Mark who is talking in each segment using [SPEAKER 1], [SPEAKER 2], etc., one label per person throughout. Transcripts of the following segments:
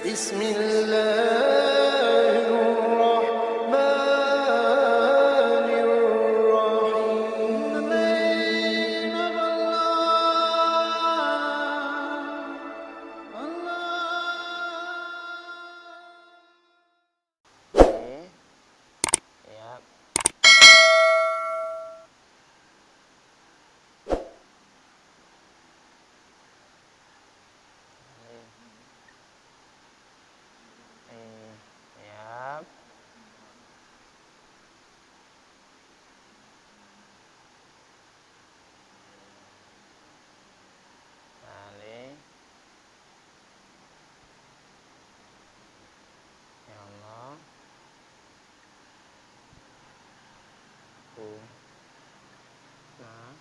[SPEAKER 1] بسم الله الرحمن الرحيم
[SPEAKER 2] Ya. Ya. Balik. Ya Allah. Nah.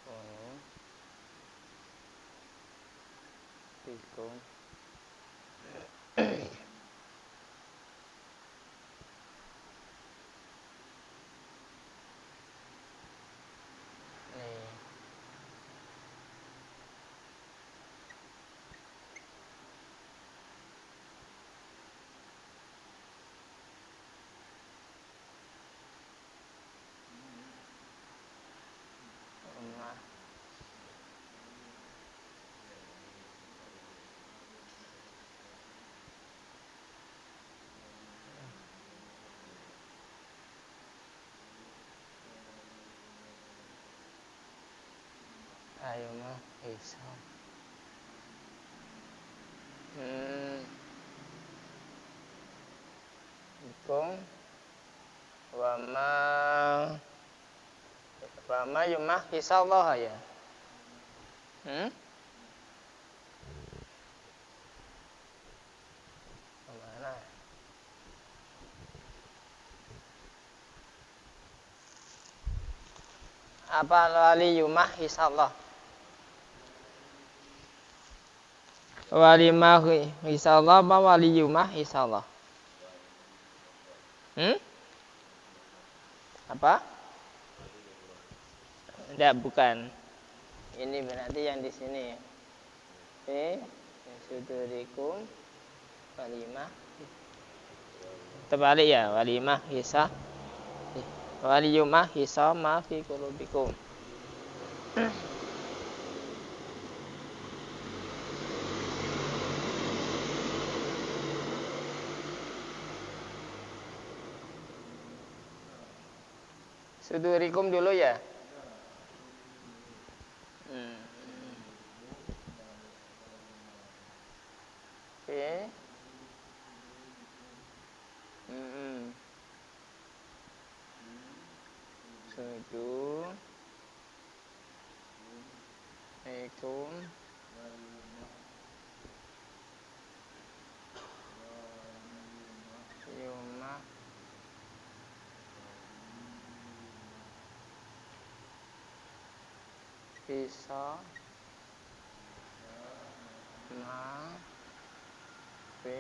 [SPEAKER 2] Kono. Bikum. Nih. Rumah. Ayo mah hisab. Bikum. Wama yumah hisallah ya. Kemana? Apa wali yumah hisallah? Wali mah hisallah apa wali yumah hisallah? Apa? Tidak, bukan. Ini berarti yang di sini. Sudurikum walimah. Terbalik ya, walimah hisah. Waliyumah hisah ma fi qulubikum. Sudurikum dulu ya. Oke. Sudurikum yumah bisa ma fi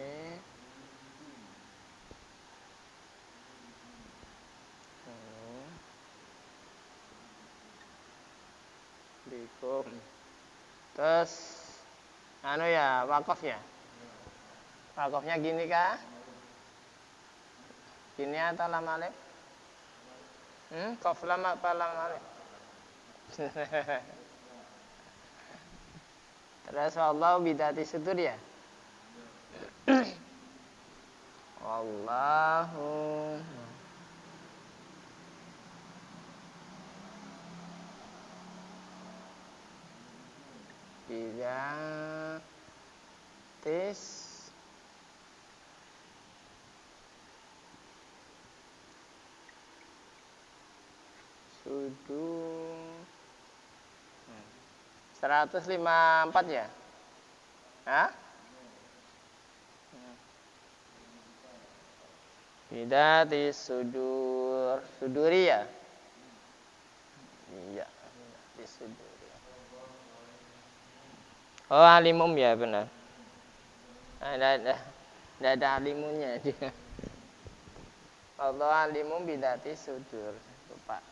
[SPEAKER 2] bikum. Terus anu ya, wakafnya. Wakafnya gini kah? Gini atau lam alif? Qaf lam apa lam alif? Terus Allah bidati sutur ya. Wallahu bidatis sudur 154 ya? Hah? Bidatis suduri ya? Iya, bidatis suduri. Oh, alimum ya, benar. Tidak ada alimunnya dia. Allah alimum bidatis sudur. Lupa.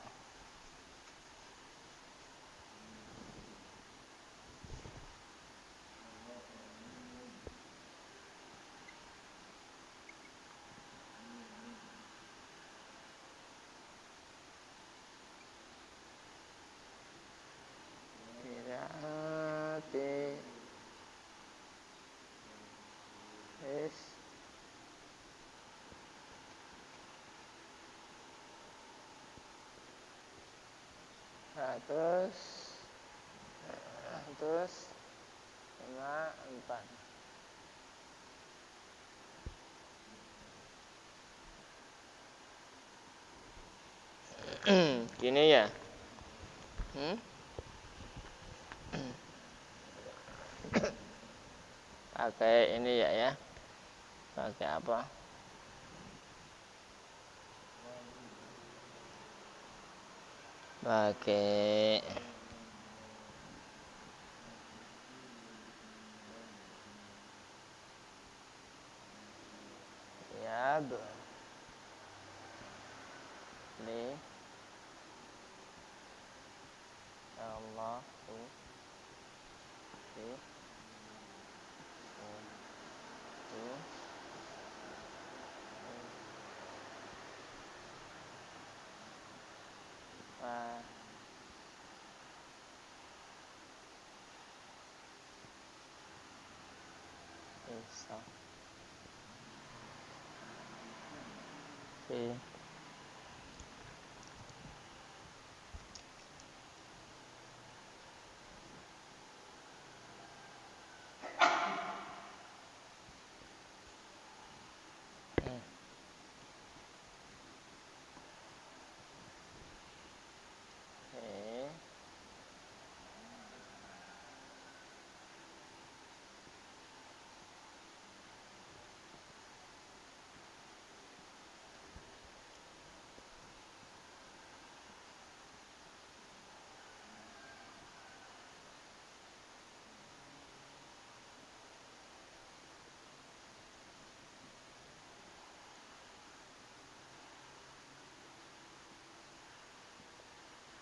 [SPEAKER 2] Terus 5, 4. Gini ya. Pakai ini ya. Pakai apa? Pakai ya, ini Allah Isa.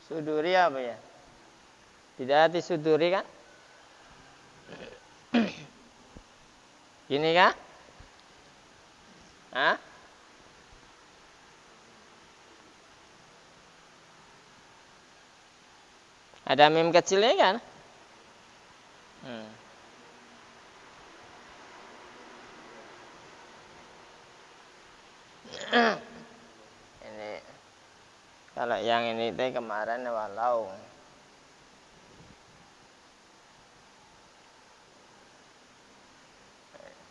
[SPEAKER 2] Suduri apa ya? Tidak hati suduri kan? Gini kan? Hah? Ada mim kecilnya kan? Ini kalau yang ini teh kemarin walau.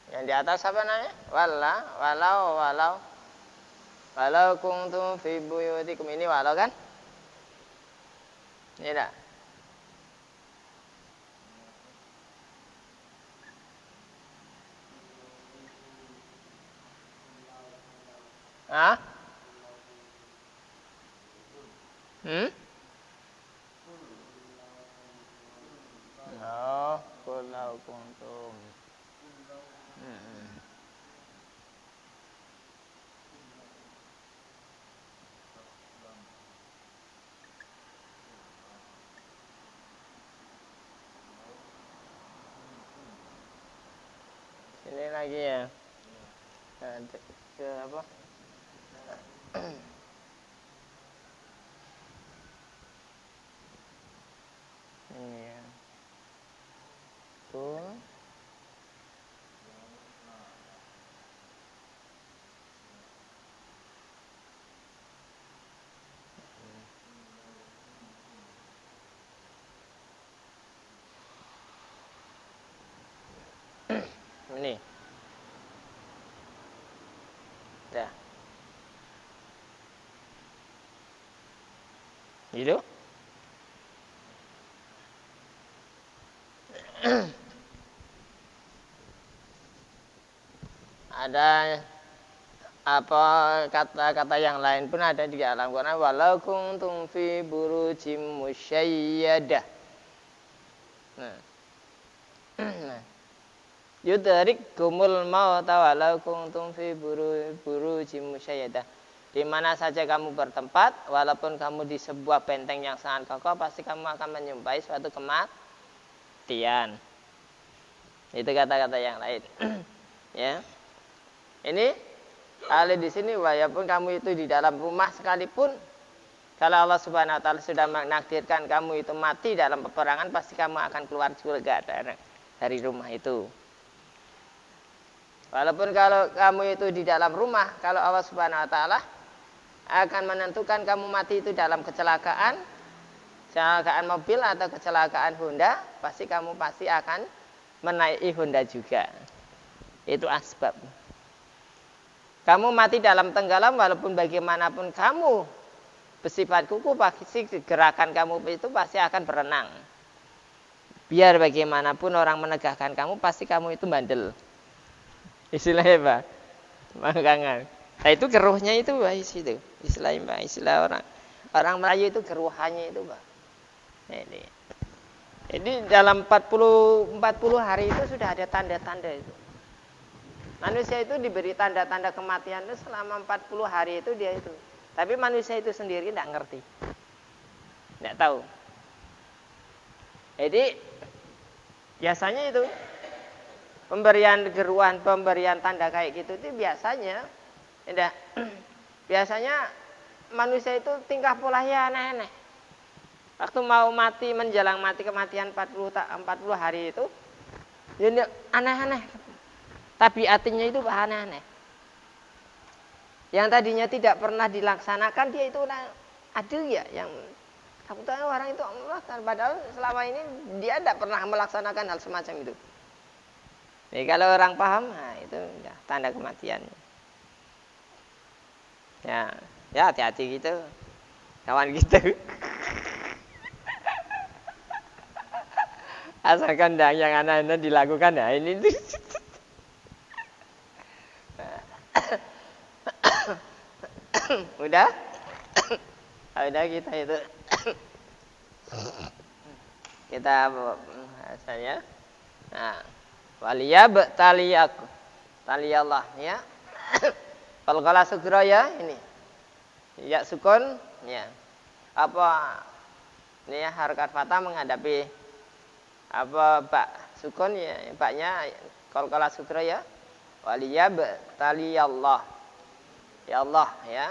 [SPEAKER 2] Yang di atas apa namanya? Walau kuntum fi buyutikum, ini walau kan? Ini dah. Hah? Oh, kulau kuntum. Ini lagi ya. Ke apa? Ini ya. Tuh. Ini. Dah. Gitu. Ada apa kata-kata yang lain pun ada di dalam Quran. Walau kuntum fi burujim musyayyadah. Nah. Yudrikumul mauta walau kuntum fi burujim musyayyadah. Di mana saja kamu bertempat, walaupun kamu di sebuah benteng yang sangat kokoh, pasti kamu akan menyumpai suatu kematian. Itu kata-kata yang lain. Ya. Ini kali di sini walaupun kamu itu di dalam rumah sekalipun, kalau Allah Subhanahu wa taala sudah menakdirkan kamu itu mati dalam peperangan, pasti kamu akan keluar surga dari rumah itu. Walaupun kalau kamu itu di dalam rumah, kalau Allah Subhanahu wa taala akan menentukan kamu mati itu dalam kecelakaan, kecelakaan mobil atau kecelakaan Honda, pasti kamu akan menaiki Honda juga. Itu asbab. Kamu mati dalam tenggelam, walaupun bagaimanapun kamu bersifat kuku, pasti gerakan kamu itu pasti akan berenang. Biar bagaimanapun orang menegakkan kamu, pasti kamu itu bandel. Istilahnya Pak, makangan. Nah itu keruhnya itu Pak, itu istilahnya Pak, istilah orang Melayu itu keruhannya itu Pak. Ini dalam 40 hari itu sudah ada tanda-tanda itu. Manusia itu diberi tanda-tanda kematian itu selama 40 hari itu dia itu. Tapi manusia itu sendiri tidak ngerti. Tidak tahu. Jadi biasanya itu pemberian keruhan, pemberian tanda kayak gitu itu biasanya manusia itu tingkah polanya aneh-aneh. Waktu mau mati, menjelang mati kematian 40 hari itu, ya aneh-aneh. Tabiatnya itu aneh-aneh. Yang tadinya tidak pernah dilaksanakan, dia itu adil ya. Yang takutnya orang itu Allah, padahal selama ini dia tidak pernah melaksanakan hal semacam itu. Jadi kalau orang paham, nah itu ya, tanda kematiannya. Ya hati-hati gitu, kawan gitu. Asalkan yang anak-anak dilakukan ya ini. Udah kita itu kita bahasanya. Nah, waliyab taliyallah ya. Kalau sugro ya ini. Ya sukun ya. Apa ini ya harakat fathah menghadapi apa bak sukun ya, baknya kalau sugro ya. Waliyab taliyallah. Ya Allah ya.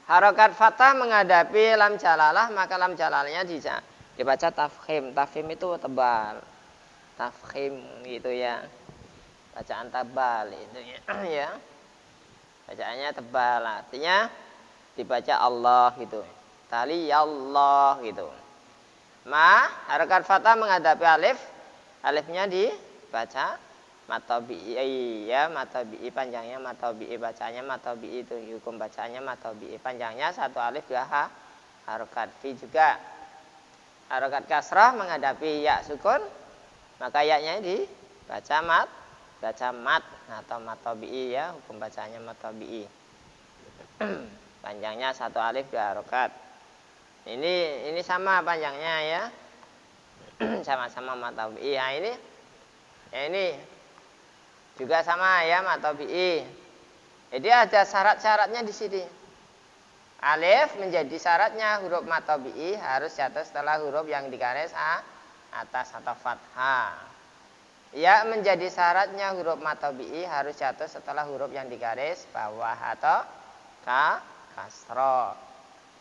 [SPEAKER 2] Harokat fathah menghadapi lam jalalah, maka lam jalalahnya dibaca tafkhim. Tafkhim itu tebal. Tafkhim gitu ya. Bacaan tebal itu ya. Bacaannya tebal, artinya dibaca Allah gitu. Tali ya Allah gitu. Harokat fathah menghadapi alif. Alifnya dibaca matabi'i ya, matabi'i panjangnya matabi'i, bacanya matabi'i itu hukum bacanya matabi'i, panjangnya satu alif dua harokat fi juga. Harokat kasrah menghadapi ya sukun, maka ya-nya dibaca mat atau matabi'i ya, hukum bacanya matabi'i. Panjangnya satu alif dua harokat. Ini sama panjangnya ya. Sama-sama matabi'i. Nah ini juga sama ya matabi'i. Jadi ada syarat-syaratnya di sini. Alif menjadi syaratnya huruf matabi'i harus jatuh setelah huruf yang digaris atas atau fathah. Ya menjadi syaratnya huruf matabi'i harus jatuh setelah huruf yang digaris bawah atau kasroh.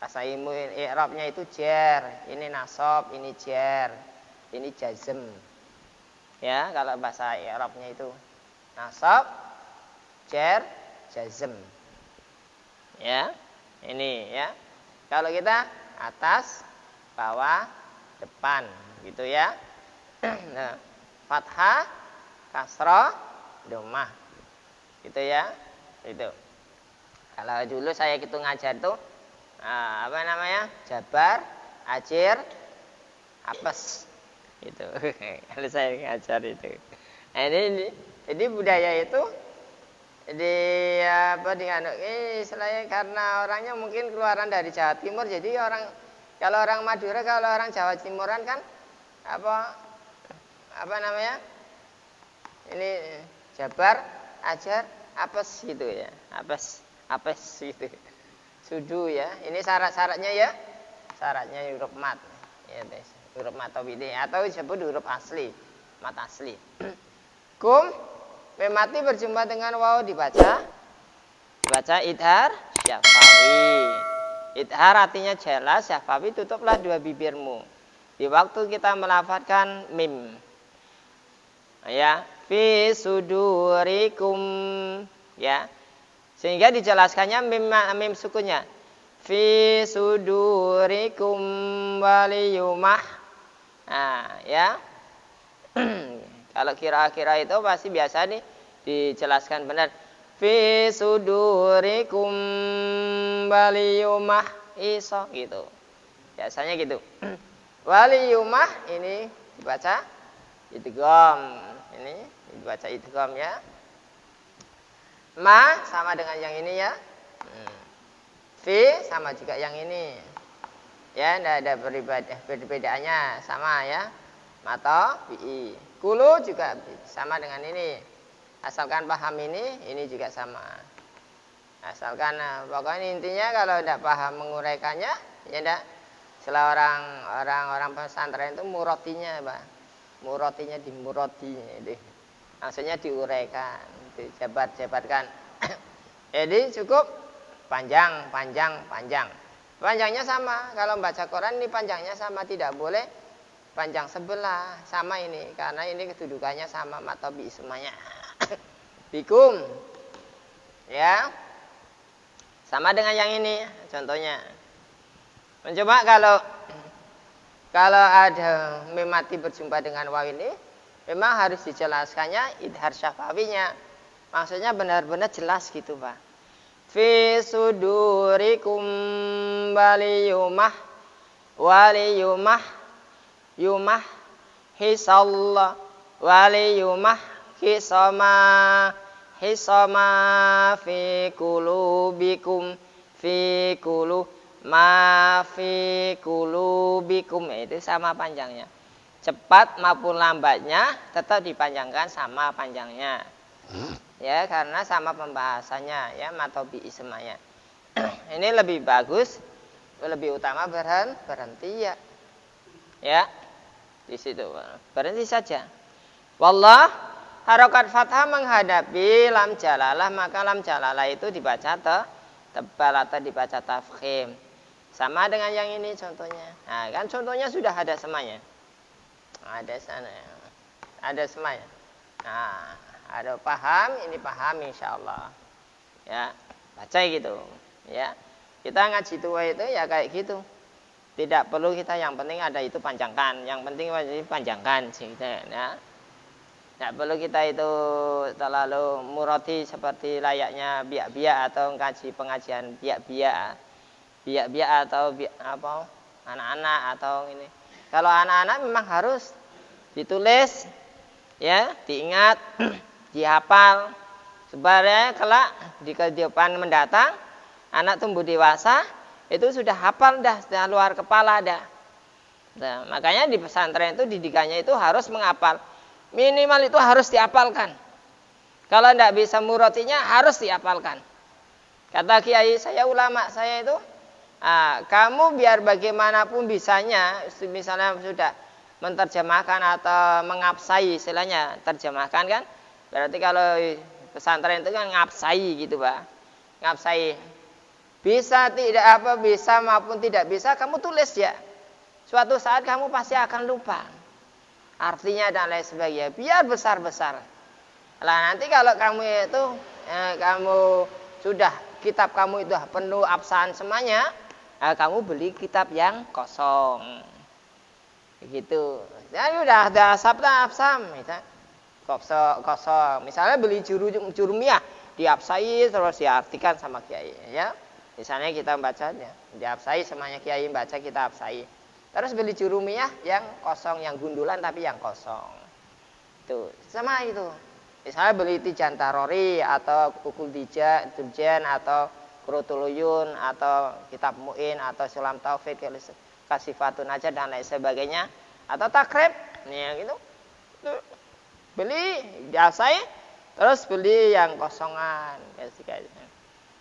[SPEAKER 2] Bahasa ilmu i'rabnya itu jar, ini nasab, ini jar, ini jazm. Ya kalau bahasa i'rabnya itu nasab, jar, jazm. Ya, ini ya. Kalau kita atas, bawah, depan, gitu ya. Nah, fathah, kasroh, dhammah. Gitu ya. Itu. Kalau dulu saya gitu ngajar tuh apa namanya? Jabar, ajir, apes. Gitu. Kalau saya ngajar itu. Nah, ini jadi budaya itu istilahnya karena orangnya mungkin keluaran dari Jawa Timur, jadi kalau orang Madura, kalau orang Jawa Timuran kan apa namanya? Ini jabar, ajar, apes gitu ya. Apes gitu. Sudu ya. Ini syarat-syaratnya ya. Syaratnya huruf mat. Ya, huruf matabi'i atau disebut huruf asli. Mat asli. Kum memati berjumpa dengan waw dibaca idhar syafawi. Idhar artinya jelas, syafawi tutuplah dua bibirmu di waktu kita melafadzkan mim. Ya, fi sudurikum ya. Sehingga dijelaskannya mim sukunnya fi sudurikum waliyumah. Nah, ya. Kalau kira-kira itu pasti biasa nih dijelaskan benar. Fi sudurikum waliyumah iso gitu. Biasanya gitu. Waliyumah ini dibaca idgham. Ini dibaca idgham ya. Ma sama dengan yang ini ya. Fi sama juga yang ini. Ya, tidak ada perbedaannya, sama ya. Mata bi. Kulu juga sama dengan ini. Asalkan paham ini juga sama. Asalkan pokoknya intinya kalau tidak paham menguraikannya, ya tidak. Setelah orang pesantren itu murotinya, Pak. Murotinya dimuroti, maksudnya diuraikan, dijabarkan. Jadi cukup panjang. Panjangnya sama. Kalau baca Quran ini panjangnya sama, tidak boleh panjang sebelah. Sama ini, karena ini kedudukannya sama matobi semuanya. Bikum, ya, sama dengan yang ini. Contohnya, mencoba kalau ada memati berjumpa dengan waw ini, memang harus dijelaskannya idhar syafawinya. Maksudnya benar-benar jelas gitu, Pak. Fi sudurikum waliyumah yumah hisallah waliyumah hisama fi kulubikum fi kulubikum, itu sama panjangnya. Cepat maupun lambatnya tetap dipanjangkan sama panjangnya. Ya, karena sama pembahasannya ya, matobi ismanya. Ini lebih bagus, lebih utama berhenti ya. Ya. Di situ berhenti saja. Wallah, harokat fathah menghadapi lam jalalah, maka lam jalalah itu dibaca tebal atau dibaca tafkhim. Sama dengan yang ini contohnya. Nah, kan contohnya sudah ada semuanya. Ada sana. Ada semuanya. Nah, ada paham, ini paham insyaallah. Ya, baca gitu. Ya. Kita ngaji tua itu ya kayak gitu. Tidak perlu kita, yang penting ada itu panjangkan. Yang penting wajib panjangkan gitu ya. Tidak perlu kita itu terlalu muroti seperti layaknya biak-biak atau pengajian biak-biak atau apa anak-anak atau ini. Kalau anak-anak memang harus ditulis, ya, diingat, dihafal. Sebenarnya kelak di kehidupan mendatang, anak tumbuh dewasa itu sudah hafal dah, sudah luar kepala dah. Nah, makanya di pesantren itu didikannya itu harus menghafal. Minimal itu harus dihafalkan. Kalau tidak bisa murotinya harus dihafalkan. Kata kiai saya, ulama saya itu, kamu biar bagaimanapun bisanya, misalnya sudah menterjemahkan atau mengapsai, istilahnya terjemahkan kan. Berarti kalau pesantren itu kan ngapsai gitu, Pak. Ngapsai. Bisa maupun tidak bisa kamu tulis ya. Suatu saat kamu pasti akan lupa artinya dan lain sebagainya. Biar besar-besar. Lah nanti kalau kamu itu kamu sudah kitab kamu itu penuh absahan semuanya, kamu beli kitab yang kosong. Begitu. Ya udah ada absam misalnya. Kosong. Misalnya beli jurumiyah, diabsai terus diartikan sama kiai ya. Misalnya kita membacanya, diabsai semuanya kiai baca, kita absai. Terus beli jurumiyah yang kosong, yang gundulan tapi yang kosong. Itu sama itu. Misalnya beli Tijan Tarori atau Ukul Turjan atau Kurutuluyun atau Kitab Mu'in atau Sulam Taufik, Kasifatun aja dan lain sebagainya, atau Takrib nih gitu. Beli diabsai, terus beli yang kosongan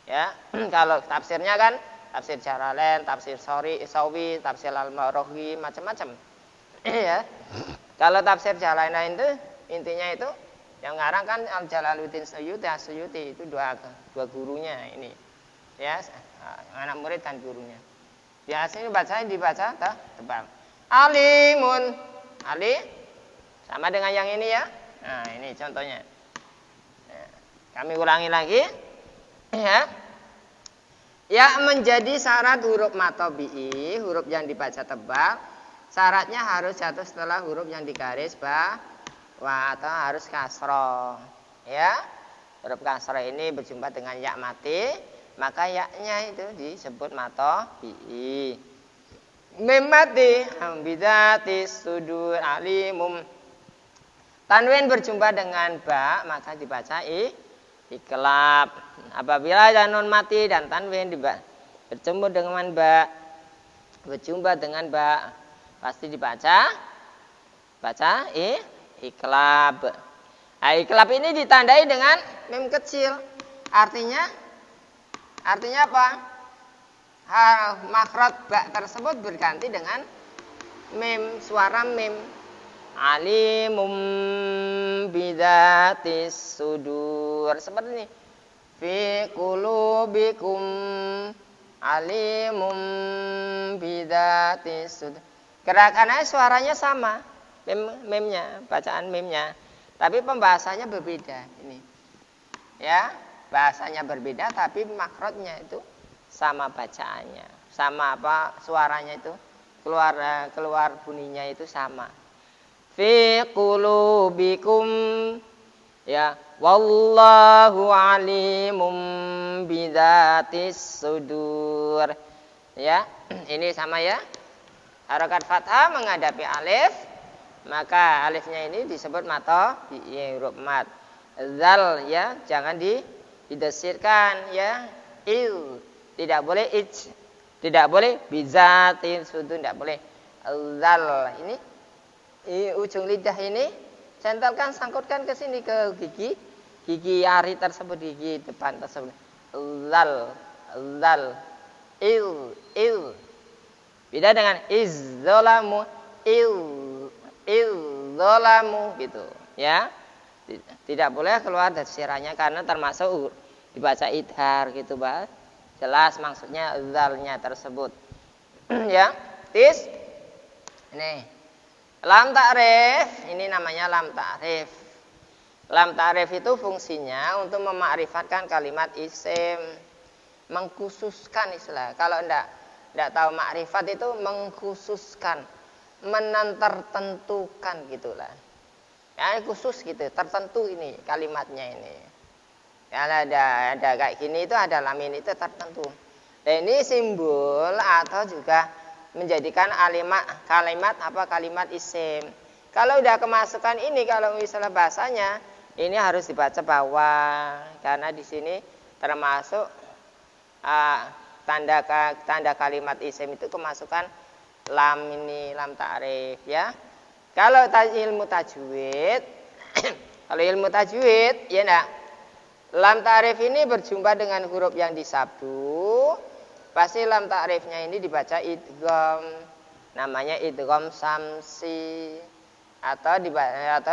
[SPEAKER 2] ya. Kalau tafsirnya kan tafsir Jalalain, tafsir Sawi, tafsir Al-Marohi, macam-macam. Ya. Kalau tafsir Jalalain itu intinya itu yang ngarang kan Al-Jalaluddin Suyuti itu dua gurunya ini. Ya, anak murid dan gurunya. Biasanya dibaca tebal. Alimun. Ali sama dengan yang ini ya. Nah, ini contohnya. Kami ulangi lagi. Ya. Ya, menjadi syarat huruf mad tabi'i, huruf yang dibaca tebal, syaratnya harus jatuh setelah huruf yang digaris bawah atau harus kasroh. Ya, huruf kasroh ini berjumpa dengan ya mati, maka yaknya itu disebut mad tabi'i. Mim mati bidatis sudur alimum. Tanwin berjumpa dengan ba, maka dibaca iklab. Apabila ada nun mati dan tanwin berjumpa dengan ba, pasti dibaca iklab. Nah, iklab ini ditandai dengan mim kecil. Artinya apa? Makhraj ba tersebut berganti dengan mim, suara mim. Alimum bidatis sudur, seperti ini. Fi qulubikum alimum bidatis sudur. Gerakannya suaranya sama, mimnya, bacaan mimnya, tapi pembahasannya berbeda ini. Ya, bahasanya berbeda tapi makhrajnya itu sama, bacaannya sama, apa suaranya itu keluar bunyinya itu sama. Fi qulubikum, ya, wallahu alimum bidatis sudur. Ya, ini sama ya. Harakat fathah menghadapi alif, maka alifnya ini disebut mad tabi'i, huruf mad. Zal, ya, jangan didesirkan, ya. Tidak boleh tidak boleh bizatin sudur, tidak boleh. Zal ini ujung lidah ini centelkan, sangkutkan ke sini, ke gigi ari tersebut, gigi depan tersebut. Zal il. Beda dengan izzolamu, izzolamu gitu, ya. Tidak boleh keluar dari sirahnya karena termasuk dibaca idhar gitu, Pak. Jelas maksudnya zalnya tersebut. Ya, tis. Ini lam ta'rif, ini namanya lam ta'rif. Lam ta'rif itu fungsinya untuk memakrifatkan kalimat isim, mengkhususkan istilah. Kalau enggak tahu makrifat itu mengkhususkan, menentukan gitulah. Ya, khusus gitu, tertentu ini kalimatnya ini. Ya, ada kayak gini itu ada lam ini itu tertentu. Dan ini simbol atau juga menjadikan kalimat isim. Kalau udah kemasukan ini, kalau misalnya bahasanya ini harus dibaca bawah karena di sini termasuk tanda kalimat isim itu kemasukan lam ini, lam ta'rif, ya. Kalau ilmu tajwid kalau ilmu tajwid ya enggak, lam ta'rif ini berjumpa dengan huruf yang disabdu, pasti lam ta'rifnya ini dibaca idgham, namanya idgham samsi, atau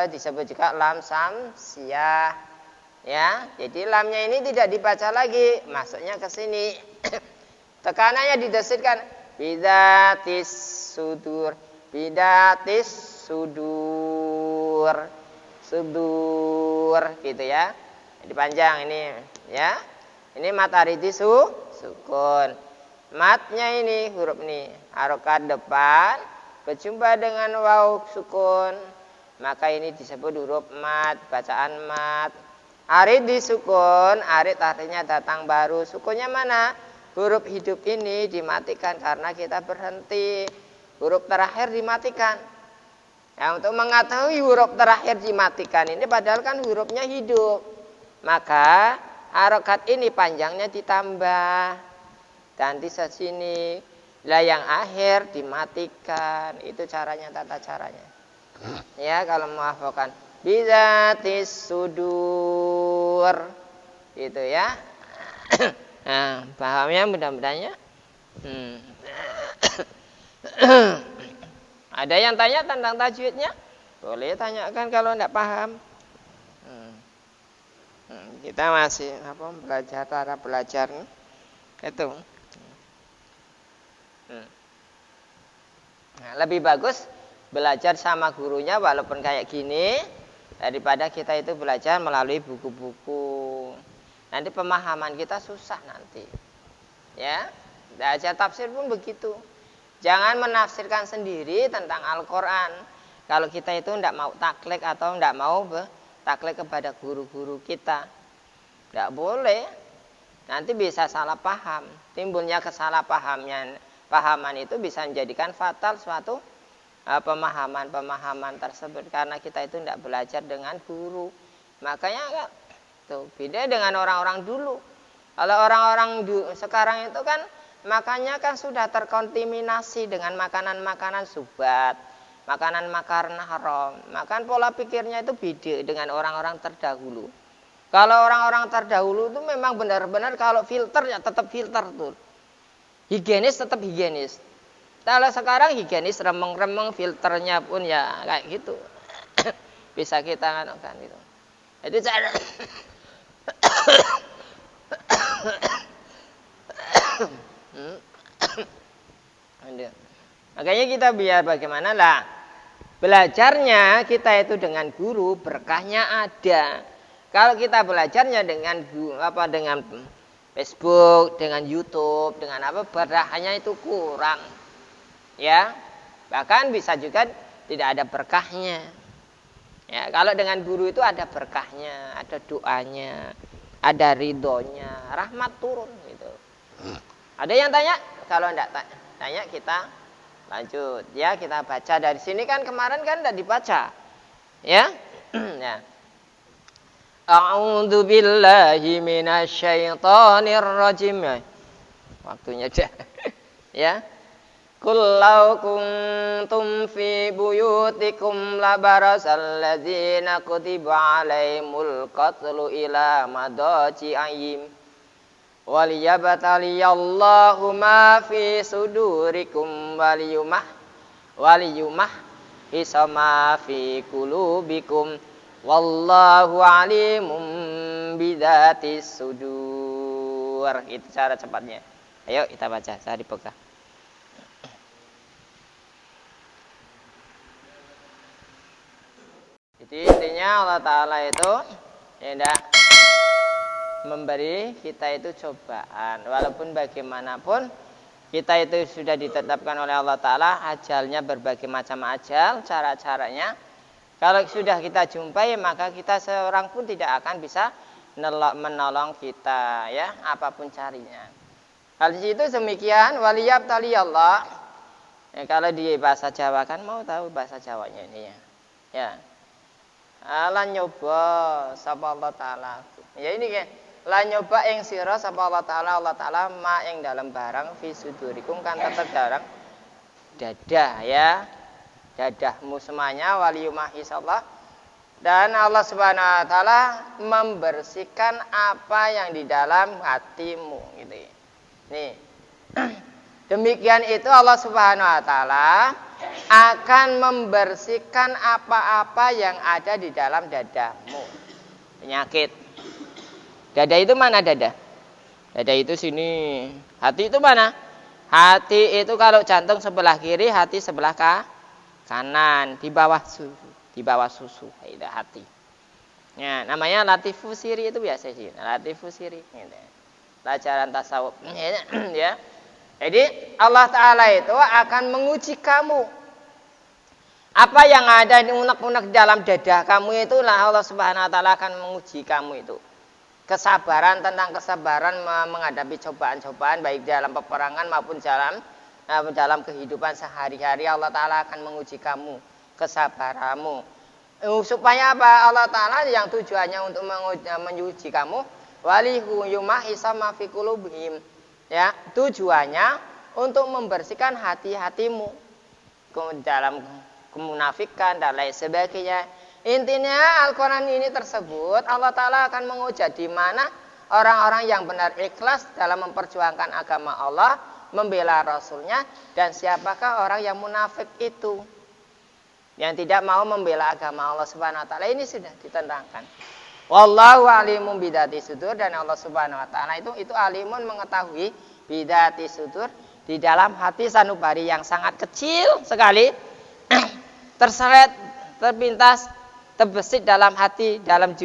[SPEAKER 2] disebut juga lam samsiyah, ya. Jadi lamnya ini tidak dibaca lagi, masuknya ke sini. Tekanannya didesitkan bidatis sudur, bidatis sudur gitu ya. Jadi panjang ini, ya. Ini mad aridi sukun. Matnya ini huruf ini harokat depan berjumpa dengan waw sukun, maka ini disebut huruf mad, bacaan mad. Arid disukun, arid artinya datang baru. Sukunnya mana? Huruf hidup ini dimatikan karena kita berhenti. Huruf terakhir dimatikan. Ya, untuk mengetahui huruf terakhir dimatikan ini padahal kan hurufnya hidup, maka harokat ini panjangnya ditambah dan di sini lah yang akhir dimatikan. Itu caranya, tata caranya. Ya, kalau menghafalkan bidatis sudur gitu ya. Nah, pahamnya mudah-mudahannya. Ada yang tanya tentang tajwidnya? Boleh tanyakan kalau tidak paham. Kita masih belajar, cara belajar itu. Nah, lebih bagus belajar sama gurunya walaupun kayak gini daripada kita itu belajar melalui buku-buku. Nanti pemahaman kita susah nanti. Ya, baca tafsir pun begitu. Jangan menafsirkan sendiri tentang Al-Quran. Kalau kita itu tidak mau taklid atau tidak mau taklid kepada guru-guru kita, tidak boleh. Nanti bisa salah paham. Timbulnya pahaman itu bisa menjadikan fatal suatu pemahaman tersebut karena kita itu tidak belajar dengan guru. Makanya tuh beda dengan orang-orang dulu. Kalau orang-orang sekarang itu kan makanya kan sudah terkontaminasi dengan makanan-makanan subat, makanan haram. Makan pola pikirnya itu beda dengan orang-orang terdahulu. Kalau orang-orang terdahulu itu memang benar-benar kalau filter ya tetap filter tuh. Higienis tetap higienis. Kalau sekarang higienis remeng-remeng filternya pun ya kayak gitu. Bisa kita kan gitu. Jadi cara makanya kita biar bagaimana lah belajarnya kita itu dengan guru berkahnya ada. Kalau kita belajarnya dengan Facebook, dengan YouTube, dengan berkahnya itu kurang. Ya. Bahkan bisa juga tidak ada berkahnya. Ya, kalau dengan guru itu ada berkahnya, ada doanya, ada ridhonya, rahmat turun gitu. Ada yang tanya? Kalau enggak tanya kita lanjut. Ya, kita baca dari sini kan kemarin kan enggak dibaca. Ya. Ya. A'udzu billahi minasyaitonir rajim. Waktunya dah. Ya. Qul law kuntum fi buyutikum labarasal ladzina kutiba alaihimul qatlu ila madaji'ihim waliyabtaliyallahu ma fi sudurikum waliyumah hisama fi qulubikum wallahu alimum bidatis sudur. Itu cara cepatnya. Ayo kita baca, saya dipegang. Jadi intinya Allah Ta'ala itu tidak memberi kita itu cobaan. Walaupun bagaimanapun kita itu sudah ditetapkan oleh Allah Ta'ala ajalnya berbagai macam ajal, cara-caranya. Kalau sudah kita jumpai maka kita seorang pun tidak akan bisa menolong kita ya apapun carinya. Hal itu demikian waliyabtaliyallah. Ya, kalau di bahasa Jawa kan mau tahu bahasa Jawanya ini ya. Ya. Ala nyoba sapa Allah Ta'ala. Ya ini ya. La nyoba ing sira sapa Allah Ta'ala ma ing dalam barang fi sudurikum kan tetep dalam dadah ya. Dadahmu semuanya waliyumahisallah. Dan Allah Subhanahu wa taala membersihkan apa yang di dalam hatimu gitu. Nih. Demikian itu Allah Subhanahu wa taala akan membersihkan apa-apa yang ada di dalam dadamu. Penyakit. Dada itu mana dada? Dada itu sini. Hati itu mana? Hati itu kalau jantung sebelah kiri, hati sebelah kanan, di bawah susu, itu hati. Ya, namanya latifus siri itu biasa sih. Latifus siri. Gitu. Pelajaran tasawuf. Ya. Jadi Allah Ta'ala itu akan menguji kamu. Apa yang ada di unek-unek dalam dada kamu itulah Allah Subhanahu Wa Ta'ala akan menguji kamu itu. Kesabaran tentang kesabaran menghadapi cobaan-cobaan baik dalam peperangan maupun dalam kehidupan sehari-hari. Allah Ta'ala akan menguji kamu, kesabaranmu. Supaya apa? Allah Ta'ala yang tujuannya untuk menguji kamu walihu yumahisa ma fi qulubihim. Ya, tujuannya untuk membersihkan hati-hatimu dalam kemunafikan dan lain sebagainya. Intinya Al-Quran ini tersebut Allah Ta'ala akan menguji di mana orang-orang yang benar ikhlas dalam memperjuangkan agama Allah, membela Rasulnya, dan siapakah orang yang munafik itu yang tidak mau membela agama Allah Subhanahu Wa Ta'ala. Ini sudah diterangkan. Wallahu alimum bidati sudur, dan Allah Subhanahu Wa Ta'ala itu alimun mengetahui bidati sudur, di dalam hati sanubari yang sangat kecil sekali terseret, terpintas, terbesit dalam hati, dalam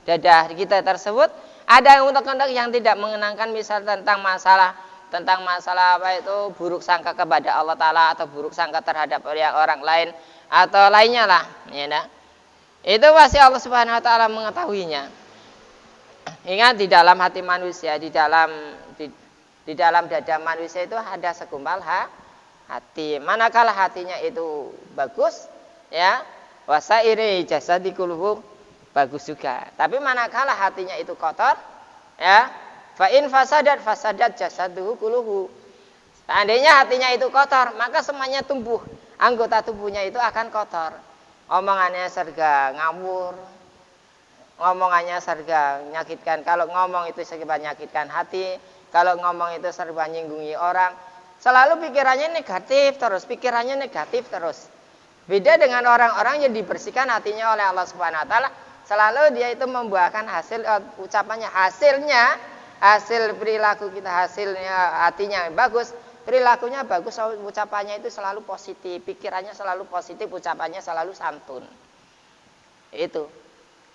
[SPEAKER 2] dada kita tersebut ada untuk yang tidak mengenangkan misal tentang masalah tentang masalah apa itu buruk sangka kepada Allah Ta'ala atau buruk sangka terhadap orang lain atau lainnya lah, ya, nah. Itu pasti Allah Subhanahu Wa Ta'ala mengetahuinya. Ingat di dalam hati manusia, di dalam dada manusia itu ada segumpal hati. Manakala hatinya itu bagus, ya, wasairi jasadi kulluhu bagus juga. Tapi manakala hatinya itu kotor, ya, fa in fasadat jasaduhu kulluhu. Seandainya hatinya itu kotor, maka semuanya tumbuh, anggota tubuhnya itu akan kotor. Omongannya serga ngawur, ngomongannya serba menyakitkan. Kalau ngomong itu serba menyakitkan hati, kalau ngomong itu serba nyinggungi orang, selalu pikirannya negatif terus. Beda dengan orang-orang yang dibersihkan hatinya oleh Allah Subhanahu Wa Taala, selalu dia itu membuahkan hasil ucapannya, hasil perilaku kita, hasilnya hatinya bagus, perilakunya bagus, ucapannya itu selalu positif, pikirannya selalu positif, ucapannya selalu santun. Itu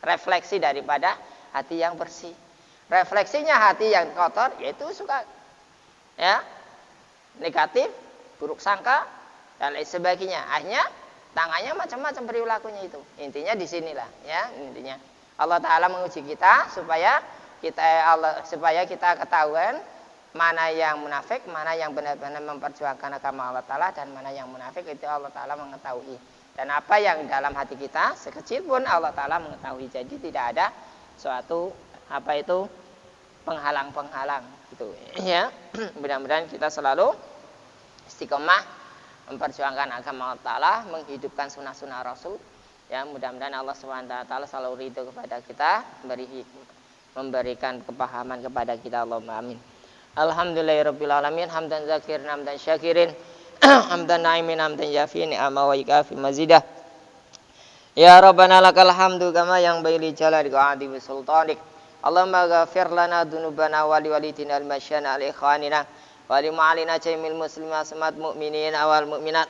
[SPEAKER 2] refleksi daripada hati yang bersih. Refleksinya hati yang kotor yaitu suka, ya, negatif, buruk sangka dan lain sebagainya. Akhirnya tangannya macam-macam perilakunya itu. Intinya di sinilah, ya, intinya Allah Taala menguji kita supaya kita ketahuan mana yang munafik, mana yang benar-benar memperjuangkan agama Allah Ta'ala, dan mana yang munafik itu Allah Ta'ala mengetahui. Dan apa yang dalam hati kita sekecil pun Allah Ta'ala mengetahui. Jadi tidak ada suatu penghalang-penghalang gitu, ya. Mudah-mudahan kita selalu istiqomah memperjuangkan agama Allah Ta'ala, menghidupkan sunnah-sunnah Rasul, ya. Mudah-mudahan Allah SWT selalu ridho kepada kita, memberikan kepahaman kepada kita. Allahumma amin. Alhamdulillahirabbil alamin, hamdan zakirin, hamdan syakirin, hamdan naimin, hamdan yafi ni'ama wa ikafi mazidah. Ya Rabbana lakal hamdu kama yang baili jalali wa adi sultanik. Allahumma ghafir lana dzunubana wa li walidina al-masyana al-ikhwanina wa li ma'alina jamil muslimin asmat mu'minin awal mu'minat.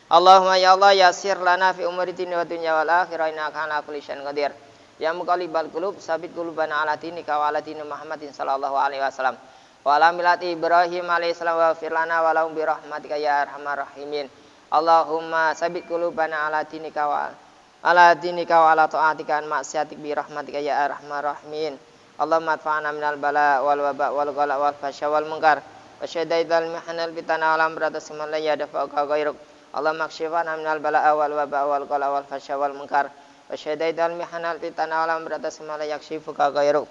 [SPEAKER 2] Allahumma ya Allah yasir lana fi umuri dunya wa dunya wal akhirah innaka ala kulli syai'in qadir. Ya muqallibal qulub sabit qulubana ala dinika wa ala dini Muhammadin sallallahu alaihi wasallam. Wa ala millati Ibrahim alaihissalam wa firlana wa lahum bi rahmatika ya arhamar rahimin. Allahumma sabit qulubana ala dinika wa ala ta'atika an maksiatik bi rahmatika ya arhamar rahimin. Allahumma adfa'na minal bala wal waba wal ghala wal fasya wal munkar wa syadaidal mihnal fitana wal amrata siman la yadfa'uka ghairuk. Allahumma akshifna minal bala wal waba wal ghala wal fasya wal munkar wa syadaidal mihnal fitana wal amrata siman la yakshifuka ghairuk.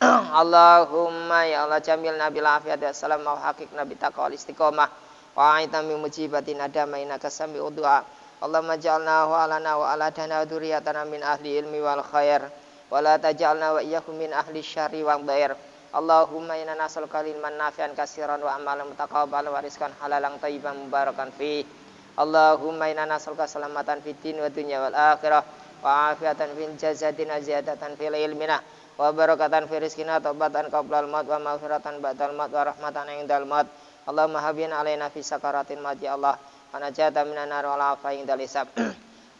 [SPEAKER 2] Allahumma ya Allah jamil nabil afiyat wa salam wa haqiq nabi taqwa istiqomah wa aitam bi mujibatin adama innaka sami'ud du'a. Allahumma ja'alna wa alana wa ala dana dzurriyyatana min ahli ilmi wal khair wa la taj'alna wa iyyakum min ahli syarri wal dhair. Allahumma inna nas'aluka ilman nafi'an katsiran wa amalan mutaqabbalan wa rizqan halalan thayyiban mubarakan fi. Allahumma inna nas'aluka salamatan fid din wa dunya wal akhirah wa afiatan fil jasadi wa ziyadatan fil ilmina wa barakatan fi rizqina taubatan qablal maut wa maghfiratan ba'dal maut wa rahmatan indal maut. Allahumma habin alaina fi sakaratil maut ya Allah wa najata minan nar wa afa indal hisab.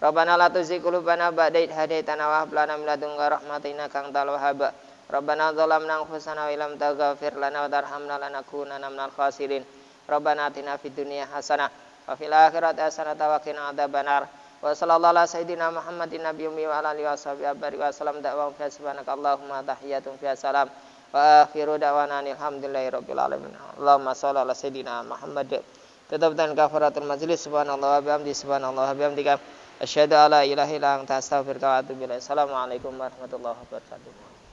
[SPEAKER 2] Rabbana la tuzigh qulubana ba'da idh hadaitana wa hab lana min ladunka rahmatan innaka antal wahhab. Rabbana zalamna anfusana wa illam taghfir lana wa tarhamna lanakunanna minal khasirin. Rabbana atina fid dunya hasanah wa fil akhirati hasanah wa qina adzabannar. Wa sallallahu ala sayyidina Muhammadin nabiyyi wa ala alihi wa sallam da'wa fi subhanakallahumma tahiyyatun fi salam wa akhiru da'wana alhamdulillahi rabbil alamin. Allahumma shalli ala sayyidina Muhammad. Tetapkan kafaratul majlis subhanallah wa bihamdi subhanallah wa bihamdika asyhadu alla ilaha illa anta astaghfiruka wa atubu ilaik. Assalamualaikum warahmatullahi wabarakatuh.